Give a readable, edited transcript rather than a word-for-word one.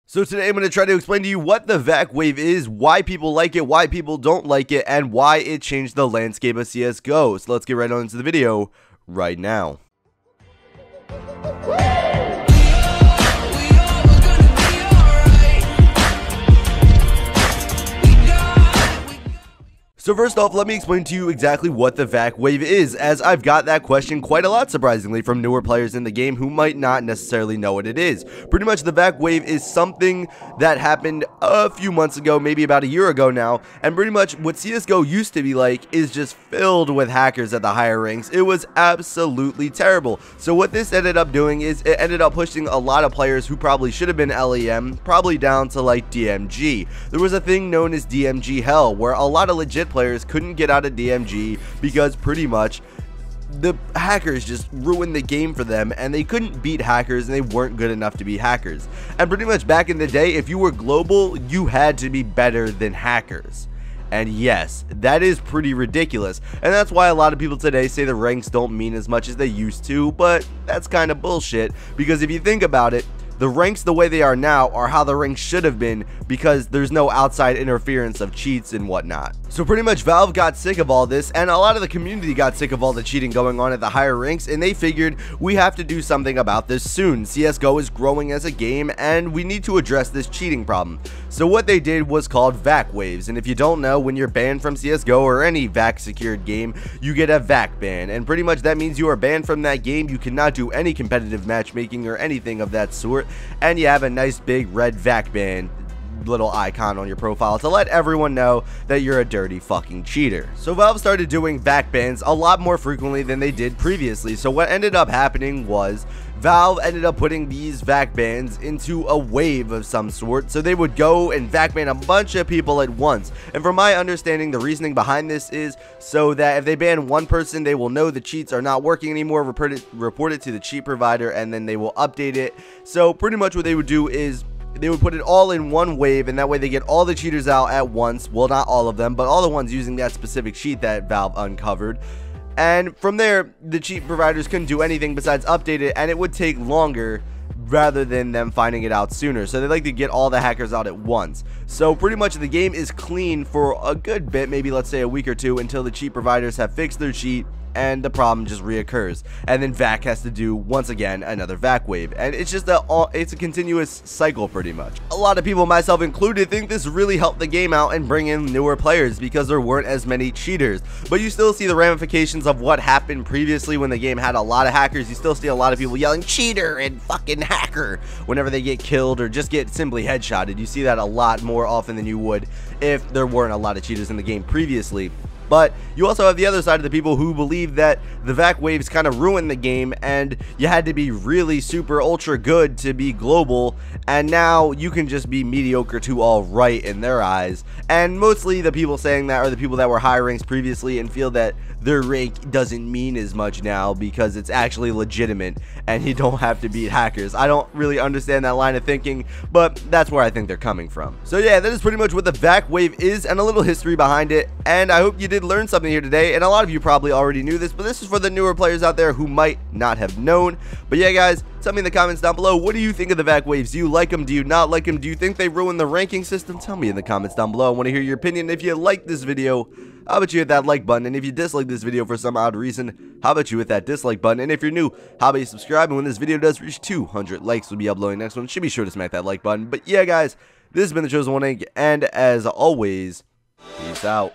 So today I'm going to try to explain to you what the VAC WAVE is, why people like it, why people don't like it, and why it changed the landscape of CSGO. So let's get right on into the video right now. So first off, let me explain to you exactly what the VAC WAVE is, as I've got that question quite a lot, surprisingly, from newer players in the game who might not necessarily know what it is. Pretty much the VAC WAVE is something that happened a few months ago, maybe about a year ago now, and pretty much what CSGO used to be like is just filled with hackers at the higher ranks. It was absolutely terrible. So what this ended up doing is it ended up pushing a lot of players who probably should have been LEM, probably down to like DMG. There was a thing known as DMG Hell, where a lot of legit players couldn't get out of DMG because pretty much the hackers just ruined the game for them, and they couldn't beat hackers and they weren't good enough to be hackers. And pretty much back in the day, if you were global, you had to be better than hackers. And yes, that is pretty ridiculous, and that's why a lot of people today say the ranks don't mean as much as they used to, but that's kind of bullshit, because if you think about it, the ranks the way they are now are how the ranks should have been, because there's no outside interference of cheats and whatnot. So pretty much Valve got sick of all this, and a lot of the community got sick of all the cheating going on at the higher ranks, and they figured we have to do something about this soon. CSGO is growing as a game, and we need to address this cheating problem. So what they did was called VAC waves, and if you don't know, when you're banned from CSGO or any VAC secured game, you get a VAC ban, and pretty much that means you are banned from that game. You cannot do any competitive matchmaking or anything of that sort, and you have a nice big red VAC ban little icon on your profile to let everyone know that you're a dirty fucking cheater. So Valve started doing VAC bans a lot more frequently than they did previously. So what ended up happening was Valve ended up putting these VAC bans into a wave of some sort, so they would go and VAC ban a bunch of people at once. And from my understanding, the reasoning behind this is so that if they ban one person, they will know the cheats are not working anymore, report it to the cheat provider, and then they will update it. So pretty much what they would do is they would put it all in one wave, and that way they get all the cheaters out at once. Well, not all of them, but all the ones using that specific cheat that Valve uncovered. And from there, the cheat providers couldn't do anything besides update it, and it would take longer rather than them finding it out sooner. So they like to get all the hackers out at once. So pretty much the game is clean for a good bit, maybe let's say a week or two, until the cheat providers have fixed their cheat and the problem just reoccurs, and then VAC has to do once again another VAC wave, and it's just it's a continuous cycle pretty much. A lot of people, myself included, think this really helped the game out and bring in newer players because there weren't as many cheaters, but you still see the ramifications of what happened previously when the game had a lot of hackers. You still see a lot of people yelling cheater and fucking hacker whenever they get killed or just get simply headshotted. You see that a lot more often than you would if there weren't a lot of cheaters in the game previously. But you also have the other side of the people who believe that the VAC waves kind of ruined the game, and you had to be really super ultra good to be global, and now you can just be mediocre to all right in their eyes. And mostly the people saying that are the people that were high ranks previously and feel that their rank doesn't mean as much now because it's actually legitimate and you don't have to beat hackers. I don't really understand that line of thinking, but that's where I think they're coming from. So yeah, that is pretty much what the VAC wave is and a little history behind it, and I hope you did learn something here today. And a lot of you probably already knew this, but this is for the newer players out there who might not have known. But yeah guys, tell me in the comments down below, what do you think of the VAC waves? Do you like them? Do you not like them? Do you think they ruined the ranking system? Tell me in the comments down below. I want to hear your opinion. If you like this video, how about you hit that like button? And if you dislike this video for some odd reason, how about you hit that dislike button? And if you're new, how about you subscribe? And when this video does reach 200 likes, we'll be uploading next one. Should be sure to smack that like button. But yeah guys, this has been the Chosen One Inc., and as always, peace out.